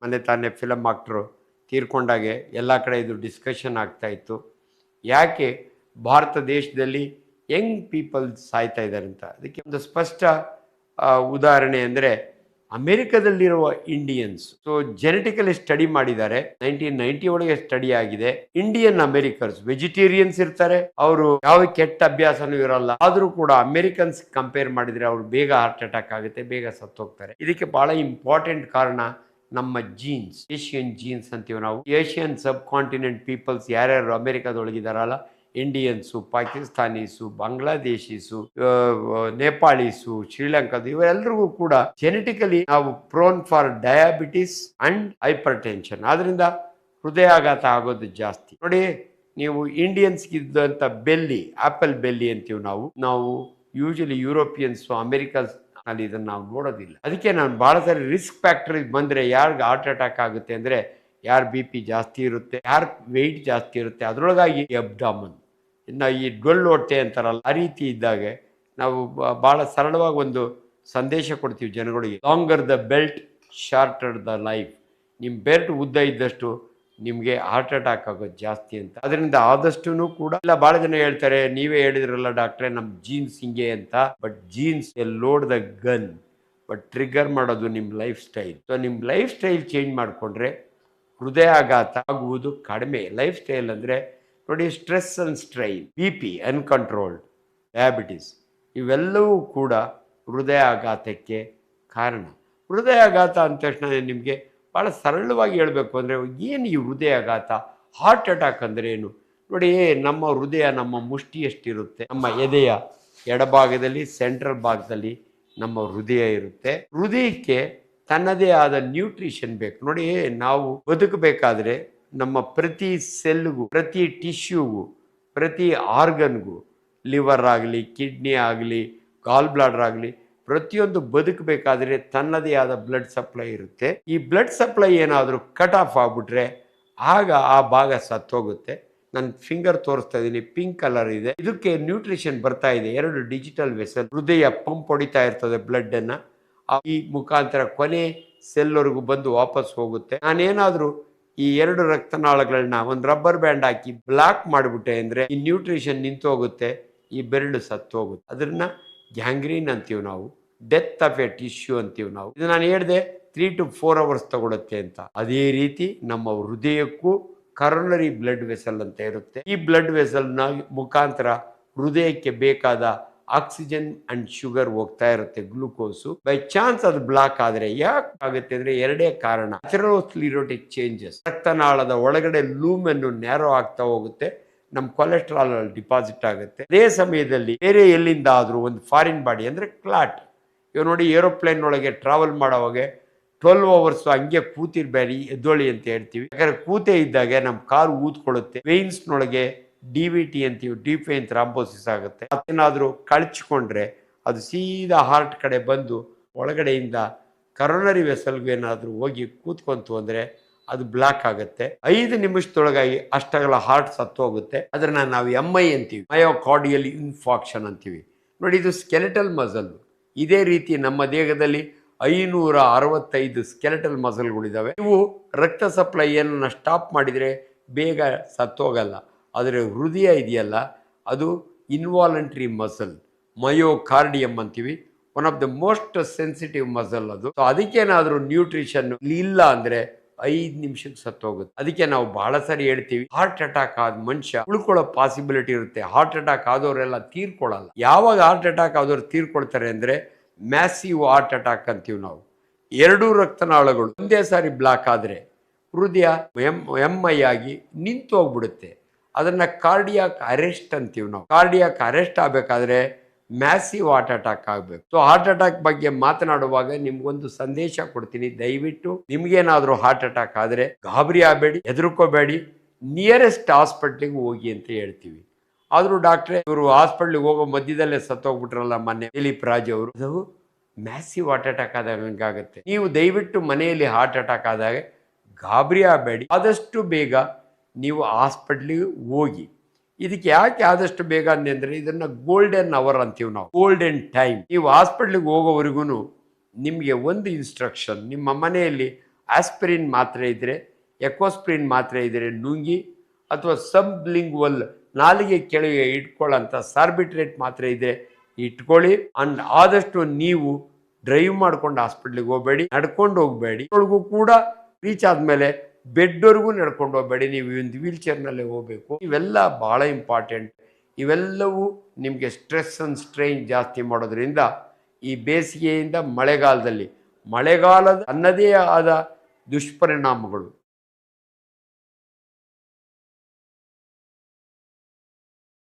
ಮೊನ್ನೆ ತಾನೇ film actor ತೀರ್ಕೊಂಡಾಗೆ ಎಲ್ಲ ಕಡೆ ಇದು ಡಿಸ್ಕಷನ್ ಆಗ್ತಾ ಇತ್ತು. ಯಾಕೆ ಭಾರತ ದೇಶದಲ್ಲಿ ಯಂಗ್ ಪೀಪಲ್ ಸಾಯ್ತಾ ಇದ್ದಾರೆ ಅಂತ. ಅದಕ್ಕೆ ಒಂದು ಸ್ಪಷ್ಟ ಉದಾಹರಣೆ ಅಂದರೆ ಅಮೆರಿಕದಲ್ಲಿರುವ ಇಂಡಿಯನ್ಸ್. ಸೊ ಜೆನೆಟಿಕಲಿ ಸ್ಟಡಿ ಮಾಡಿದ್ದಾರೆ, 1990 ಒಳಗೆ ಸ್ಟಡಿ ಆಗಿದೆ. ಇಂಡಿಯನ್ ಅಮೆರಿಕನ್ಸ್ ವೆಜಿಟೇರಿಯನ್ಸ್ ಇರ್ತಾರೆ, ಅವರು ಯಾವ ಕೆಟ್ಟ ಅಭ್ಯಾಸನೂ ಇರಲ್ಲ, ಆದ್ರೂ ಕೂಡ ಅಮೆರಿಕನ್ಸ್ ಕಂಪೇರ್ ಮಾಡಿದ್ರೆ ಅವ್ರು ಬೇಗ ಹಾರ್ಟ್ ಅಟ್ಯಾಕ್ ಆಗುತ್ತೆ, ಬೇಗ ಸತ್ತೋಗ್ತಾರೆ. ಇದಕ್ಕೆ ಬಹಳ ಇಂಪಾರ್ಟೆಂಟ್ ಕಾರಣ ನಮ್ಮ ಜೀನ್ಸ್, ಏಷಿಯನ್ ಜೀನ್ಸ್ ಅಂತೀವಿ ನಾವು. ಏಷಿಯನ್ ಸಬ್ ಕಾಂಟಿನೆಂಟ್ ಪೀಪಲ್ಸ್ ಯಾರ್ಯಾರು ಅಮೆರಿಕದೊಳಗಿದಾರಲ್ಲ, ಇಂಡಿಯನ್ಸು, ಪಾಕಿಸ್ತಾನೀಸು, ಬಾಂಗ್ಲಾದೇಶೀಸು, ನೇಪಾಳೀಸು, ಶ್ರೀಲಂಕಾದ ಇವರೆಲ್ಲರಿಗೂ ಕೂಡ ಜೆನೆಟಿಕಲಿ ನಾವು prone for diabetes and hypertension. ಆದ್ರಿಂದ ಹೃದಯಾಘಾತ ಆಗೋದು ಜಾಸ್ತಿ. ನೋಡಿ, ನೀವು ಇಂಡಿಯನ್ಸ್ಗೆ ಇದ್ದಂಥ ಬೆಲ್ಲಿ, ಆಪಲ್ ಬೆಲ್ಲಿ ಅಂತೀವಿ ನಾವು ಯೂಶಲಿ ಯುರೋಪಿಯನ್ಸು, ಅಮೆರಿಕನ್ಸ್ ಅಲ್ಲಿ ಇದನ್ನು ನಾವು ನೋಡೋದಿಲ್ಲ. ಅದಕ್ಕೆ ನಾನು ಬಹಳ ಸಾರಿ ರಿಸ್ಕ್ ಫ್ಯಾಕ್ಟರ್ ಬಂದರೆ ಯಾರಿಗೆ ಹಾರ್ಟ್ ಅಟ್ಯಾಕ್ ಆಗುತ್ತೆ ಅಂದರೆ ಯಾರು BP ಜಾಸ್ತಿ ಇರುತ್ತೆ, ಯಾರು ವೆಯ್ಟ್ ಜಾಸ್ತಿ ಇರುತ್ತೆ, ಅದರೊಳಗಾಗಿ ಅಬ್ಡಾಮನ್, ಇನ್ನು ಈ ಡೊಳ್ಳು ಹೊಟ್ಟೆ ಅಂತಾರಲ್ಲ, ಆ ರೀತಿ ಇದ್ದಾಗ ನಾವು ಭಾಳ ಸರಳವಾಗಿ ಒಂದು ಸಂದೇಶ ಕೊಡ್ತೀವಿ ಜನಗಳಿಗೆ. Longer the belt, shorter the life. ನಿಮ್ಮ ಬೆಲ್ಟ್ ಉದ್ದ ಇದ್ದಷ್ಟು ನಿಮಗೆ ಹಾರ್ಟ್ ಅಟ್ಯಾಕ್ ಆಗೋದು ಜಾಸ್ತಿ ಅಂತ. ಅದರಿಂದ ಆದಷ್ಟು ಕೂಡ ಇಲ್ಲ. ಭಾಳ ಜನ ಹೇಳ್ತಾರೆ, ನೀವೇ ಹೇಳಿದ್ರಲ್ಲ ಡಾಕ್ಟ್ರೆ ನಮ್ಮ ಜೀನ್ಸ್ ಹಿಂಗೆ ಅಂತ. But jeans load the gun, but trigger ಮಾಡೋದು ನಿಮ್ಮ ಲೈಫ್ ಸ್ಟೈಲ್. ಸೊ ನಿಮ್ಮ ಲೈಫ್ ಸ್ಟೈಲ್ ಚೇಂಜ್ ಮಾಡಿಕೊಂಡ್ರೆ ಹೃದಯಾಘಾತ ಆಗುವುದು ಕಡಿಮೆ. ಲೈಫ್ ಸ್ಟೈಲ್ ಅಂದರೆ ನೋಡಿ, stress and strain, BP, uncontrolled, diabetes, ಇವೆಲ್ಲವೂ ಕೂಡ ಹೃದಯಾಘಾತಕ್ಕೆ ಕಾರಣ. ಹೃದಯಾಘಾತ ಅಂದ ತಕ್ಷಣ ನಿಮಗೆ ಭಾಳ ಸರಳವಾಗಿ ಹೇಳಬೇಕು ಅಂದರೆ ಏನು ಈ ಹೃದಯಾಘಾತ, ಹಾರ್ಟ್ ಅಟ್ಯಾಕ್ ಅಂದರೆ ಏನು ನೋಡಿ. ನಮ್ಮ ಹೃದಯ ನಮ್ಮ ಮುಷ್ಟಿ ಎಷ್ಟಿರುತ್ತೆ, ನಮ್ಮ ಎದೆಯ ಎಡಭಾಗದಲ್ಲಿ ಸೆಂಟ್ರಲ್ ಭಾಗದಲ್ಲಿ ನಮ್ಮ ಹೃದಯ ಇರುತ್ತೆ. ಹೃದಯಕ್ಕೆ ತನ್ನದೇ ಆದ ನ್ಯೂಟ್ರಿಷನ್ ಬೇಕು. ನೋಡಿ, ನಾವು ಬದುಕಬೇಕಾದ್ರೆ ನಮ್ಮ ಪ್ರತಿ ಸೆಲ್ಗೂ, ಪ್ರತಿ ಟಿಶ್ಯೂಗೂ, ಪ್ರತಿ ಆರ್ಗನ್ಗೂ, ಲಿವರ್ ಆಗಲಿ, ಕಿಡ್ನಿ ಆಗಲಿ, ಗಾಲ್ ಬ್ಲಾಡರ್ ಆಗಲಿ, ಪ್ರತಿಯೊಂದು ಬದುಕಬೇಕಾದ್ರೆ ತನ್ನದೇ ಆದ ಬ್ಲಡ್ ಸಪ್ಲೈ ಇರುತ್ತೆ. ಈ ಬ್ಲಡ್ ಸಪ್ಲೈ ಏನಾದರೂ ಕಟ್ ಆಫ್ ಆಗಿಬಿಟ್ರೆ ಆಗ ಆ ಭಾಗ ಸತ್ತೋಗುತ್ತೆ. ನನ್ನ ಫಿಂಗರ್ ತೋರಿಸ್ತಾ ಇದ್ದೀನಿ, ಪಿಂಕ್ ಕಲರ್ ಇದೆ. ಇದಕ್ಕೆ ನ್ಯೂಟ್ರಿಷನ್ ಬರ್ತಾ ಇದೆ. 2 ಡಿಜಿಟಲ್ ವೆಸಲ್, ಹೃದಯ ಪಂಪ್ ಹೊಡಿತಾ ಇರ್ತದೆ ಬ್ಲಡ್ ಅನ್ನ. ಈ ಮುಖಾಂತರ ಕೊನೆ ಸೆಲ್ವರೆಗೂ ಬಂದು ವಾಪಸ್ ಹೋಗುತ್ತೆ. ನಾನೇನಾದರೂ ಈ 2 ರಕ್ತನಾಳಗಳನ್ನ ಒಂದು ರಬ್ಬರ್ ಬ್ಯಾಂಡ್ ಹಾಕಿ ಬ್ಲಾಕ್ ಮಾಡಿಬಿಟ್ಟೆ ಅಂದರೆ ಈ ನ್ಯೂಟ್ರಿಷನ್ ನಿಂತು ಹೋಗುತ್ತೆ, ಈ ಬೆರಳು ಸತ್ತು ಹೋಗುತ್ತೆ. ಅದನ್ನ ಗ್ಯಾಂಗ್ರೀನ್ ಅಂತೀವಿ ನಾವು, ಡೆತ್ ಆಫ್ ಎ ಟಿಶ್ಯೂ ಅಂತೀವಿ ನಾವು. ಇದು ನಾನು ಹೇಳಿದೆ 3 to 4 hours ತಗೊಳುತ್ತೆ ಅಂತ. ಅದೇ ರೀತಿ ನಮ್ಮ ಹೃದಯಕ್ಕೂ ಕರೋನರಿ ಬ್ಲಡ್ ವೆಸಲ್ ಅಂತ ಇರುತ್ತೆ. ಈ ಬ್ಲಡ್ ವೆಸಲ್ನ ಮುಖಾಂತರ ಹೃದಯಕ್ಕೆ ಬೇಕಾದ ಆಕ್ಸಿಜನ್ ಅಂಡ್ ಶುಗರ್ ಹೋಗ್ತಾ ಇರುತ್ತೆ, ಗ್ಲೂಕೋಸು. ಬೈ ಚಾನ್ಸ್ ಅದು ಬ್ಲಾಕ್ ಆದರೆ ಯಾಕೆ ಆಗುತ್ತೆ ಅಂದರೆ 2 ಕಾರಣ. ಅಥೆರೋಸ್ಕ್ಲಿರೋಟಿಕ್ ಚೇಂಜಸ್, ರಕ್ತನಾಳದ ಒಳಗಡೆ ಲೂಮನ್ನು ನ್ಯಾರೋ ಆಗ್ತಾ ಹೋಗುತ್ತೆ, ನಮ್ಮ ಕೊಲೆಸ್ಟ್ರಾಲ್ ಡಿಪಾಸಿಟ್ ಆಗುತ್ತೆ. ಅದೇ ಸಮಯದಲ್ಲಿ ಬೇರೆ ಎಲ್ಲಿಂದ ಆದರೂ ಒಂದು ಫಾರಿನ್ ಬಾಡಿ ಅಂದರೆ ಕ್ಲಾಟ್. ಇವಾಗ ನೋಡಿ, ಏರೋಪ್ಲೇನ್ ಒಳಗೆ ಟ್ರಾವೆಲ್ ಮಾಡೋವಾಗ 12 hours ಹಂಗೆ ಕೂತಿರ್ಬೇಡಿ, ಎದ್ದೊಳಿ ಅಂತ ಹೇಳ್ತೀವಿ. ಯಾಕಂದ್ರೆ ಕೂತೆ ಇದ್ದಾಗ ನಮ್ಮ ಕಾರು ಊದ್ಕೊಳ್ಳುತ್ತೆ. ವೇನ್ಸ್ನೊಳಗೆ DVT ಅಂತೀವಿ, ಡೀಪ್ ವೇನ್ ಥ್ರಾಂಬೋಸಿಸ್ ಆಗುತ್ತೆ. ಅದೇನಾದರೂ ಕಳ್ಚಿಕೊಂಡ್ರೆ ಅದು ಸೀದಾ ಹಾರ್ಟ್ ಕಡೆ ಬಂದು ಒಳಗಡೆಯಿಂದ ಕರೋನರಿ ವೆಸಲ್ಗೆ ಏನಾದರೂ ಹೋಗಿ ಕೂತ್ಕೊಂತು ಅಂದರೆ ಅದು ಬ್ಲಾಕ್ ಆಗುತ್ತೆ. 5 ನಿಮಿಷದೊಳಗಾಗಿ ಅಷ್ಟಗಲ ಹಾರ್ಟ್ ಸತ್ತು ಹೋಗುತ್ತೆ. ಅದನ್ನ ನಾವು MI ಅಂತೀವಿ, ಮಯೋಕಾರ್ಡಿಯಲ್ ಇನ್ಫಾಕ್ಷನ್ ಅಂತೀವಿ. ನೋಡಿ, ಇದು ಸ್ಕೆಲೆಟಲ್ ಮಸಲ್. ಇದೇ ರೀತಿ ನಮ್ಮ ದೇಹದಲ್ಲಿ 565 ಸ್ಕೆಲೆಟಲ್ ಮಸಲ್ಗಳಿದ್ದಾವೆ. ಇವು ರಕ್ತ ಸಪ್ಲೈ ಏನನ್ನ ಸ್ಟಾಪ್ ಮಾಡಿದರೆ ಬೇಗ ಸತ್ತೋಗಲ್ಲ. ಆದರೆ ಹೃದಯ ಇದೆಯಲ್ಲ, ಅದು ಇನ್ವಾಲಂಟ್ರಿ ಮಸಲ್, ಮಯೋಕಾರ್ಡಿಯಮ್ ಅಂತೀವಿ, one of the most sensitive muscle ಅದು. ಸೊ ಅದಕ್ಕೇನಾದರೂ ನ್ಯೂಟ್ರಿಷನ್ ಇಲ್ಲ ಅಂದರೆ 5 ನಿಮಿಷಕ್ಕೆ ಸತ್ತೋಗುತ್ತೆ. ಅದಕ್ಕೆ ನಾವು ಬಹಳ ಸಾರಿ ಹೇಳ್ತೀವಿ, ಹಾರ್ಟ್ ಅಟ್ಯಾಕ್ ಆದ ಮನುಷ್ಯ ಉಳ್ಕೊಳ್ಳೋ ಪಾಸಿಬಿಲಿಟಿ ಇರುತ್ತೆ. ಹಾರ್ಟ್ ಅಟ್ಯಾಕ್ ಆದವರೆಲ್ಲ ತೀರ್ಕೊಳ್ಳಲ್ಲ. ಯಾವಾಗ ಹಾರ್ಟ್ ಅಟ್ಯಾಕ್ ಆದವ್ರು ತೀರ್ಕೊಳ್ತಾರೆ ಅಂದರೆ ಮ್ಯಾಸಿವ್ ಹಾರ್ಟ್ ಅಟ್ಯಾಕ್ ಅಂತೀವಿ ನಾವು. 2 ರಕ್ತನಾಳಗಳು ಒಂದೇ ಸಾರಿ ಬ್ಲಾಕ್ ಆದರೆ ಹೃದಯ MI ಆಗಿ ನಿಂತು ಹೋಗ್ಬಿಡುತ್ತೆ. ಅದನ್ನ ಕಾರ್ಡಿಯಾಕ್ ಅರೆಸ್ಟ್ ಅಂತೀವಿ ನಾವು. ಕಾರ್ಡಿಯಾಕ್ ಅರೆಸ್ಟ್ ಆಗಬೇಕಾದ್ರೆ ಮ್ಯಾಸಿವ್ ಹಾರ್ಟ್ ಅಟ್ಯಾಕ್ ಆಗಬೇಕು. ಸೊ ಹಾರ್ಟ್ ಅಟ್ಯಾಕ್ ಬಗ್ಗೆ ಮಾತನಾಡುವಾಗ ನಿಮ್ಗೊಂದು ಸಂದೇಶ ಕೊಡ್ತೀನಿ. ದಯವಿಟ್ಟು ನಿಮ್ಗೇನಾದರೂ ಹಾರ್ಟ್ ಅಟ್ಯಾಕ್ ಆದರೆ ಗಾಬರಿ ಆಗಬೇಡಿ, ಹೆದರ್ಕೋಬೇಡಿ, ನಿಯರೆಸ್ಟ್ ಹಾಸ್ಪಿಟ್ಲಿಗೆ ಹೋಗಿ ಅಂತ ಹೇಳ್ತೀವಿ. ಆದರೂ ಡಾಕ್ಟ್ರೆ, ಇವರು ಹಾಸ್ಪಿಟ್ಲಿಗೆ ಹೋಗೋ ಮಧ್ಯದಲ್ಲೇ ಸತ್ತೋಗ್ಬಿಟ್ರಲ್ಲ ಮೊನ್ನೆ ದಿಲೀಪ್ ರಾಜ್ ಅವರು, ಅದು ಮ್ಯಾಸಿವ್ ಹಾರ್ಟ್ ಅಟ್ಯಾಕ್ ಆದಾಗ ಹಂಗಾಗುತ್ತೆ. ನೀವು ದಯವಿಟ್ಟು ಮನೆಯಲ್ಲಿ ಹಾರ್ಟ್ ಅಟ್ಯಾಕ್ ಆದಾಗ ಗಾಬರಿ ಆಗಬೇಡಿ, ಆದಷ್ಟು ಬೇಗ ನೀವು ಹಾಸ್ಪಿಟ್ಲಿಗೆ ಹೋಗಿ. ಇದಕ್ಕೆ ಯಾಕೆ ಆದಷ್ಟು ಬೇಗ ಅಂದರೆ ಇದನ್ನ ಗೋಲ್ಡನ್ ಅವರ್ ಅಂತೀವಿ ನಾವು, ಗೋಲ್ಡನ್ ಟೈಮ್. ನೀವು ಹಾಸ್ಪಿಟ್ಲಿಗೆ ಹೋಗೋವರೆಗೂ ನಿಮಗೆ ಒಂದು ಇನ್ಸ್ಟ್ರಕ್ಷನ್, ನಿಮ್ಮ ಮನೆಯಲ್ಲಿ ಆಸ್ಪಿರಿನ್ ಮಾತ್ರೆ ಇದ್ದರೆ, ಎಕೋಸ್ಪ್ರಿನ್ ಮಾತ್ರೆ ಇದ್ದರೆ ನುಂಗಿ, ಅಥವಾ ಸಬ್ಲಿಂಗ್ವಲ್ ನಾಲಿಗೆ ಕೆಳಗೆ ಇಟ್ಕೊಳ್ಳೋಂಥ ಸಾರ್ಬಿಟ್ರೇಟ್ ಮಾತ್ರೆ ಇದೆ ಇಟ್ಕೊಳ್ಳಿ. ಅಂಡ್ ಆದಷ್ಟು ನೀವು ಡ್ರೈವ್ ಮಾಡ್ಕೊಂಡು ಹಾಸ್ಪಿಟ್ಲಿಗೆ ಹೋಗಬೇಡಿ, ನಡ್ಕೊಂಡು ಹೋಗಬೇಡಿ. ಒಳಗೂ ಕೂಡ ರೀಚ್ ಆದಮೇಲೆ ಬೆಡ್ವರೆಗೂ ನಡ್ಕೊಂಡು ಹೋಗಬೇಡಿ, ನೀವು ಒಂದು ವೀಲ್ ಚೇರ್ನಲ್ಲೇ ಹೋಗಬೇಕು. ಇವೆಲ್ಲ ಭಾಳ ಇಂಪಾರ್ಟೆಂಟ್. ಇವೆಲ್ಲವೂ ನಿಮಗೆ ಸ್ಟ್ರೆಸ್ ಆ್ಯಂಡ್ ಸ್ಟ್ರೈನ್ ಜಾಸ್ತಿ ಮಾಡೋದ್ರಿಂದ ಈ ಬೇಸಿಗೆಯಿಂದ ಮಳೆಗಾಲದಲ್ಲಿ ಮಳೆಗಾಲದ ಅನ್ನದೇ ಆದ ದುಷ್ಪರಿಣಾಮಗಳು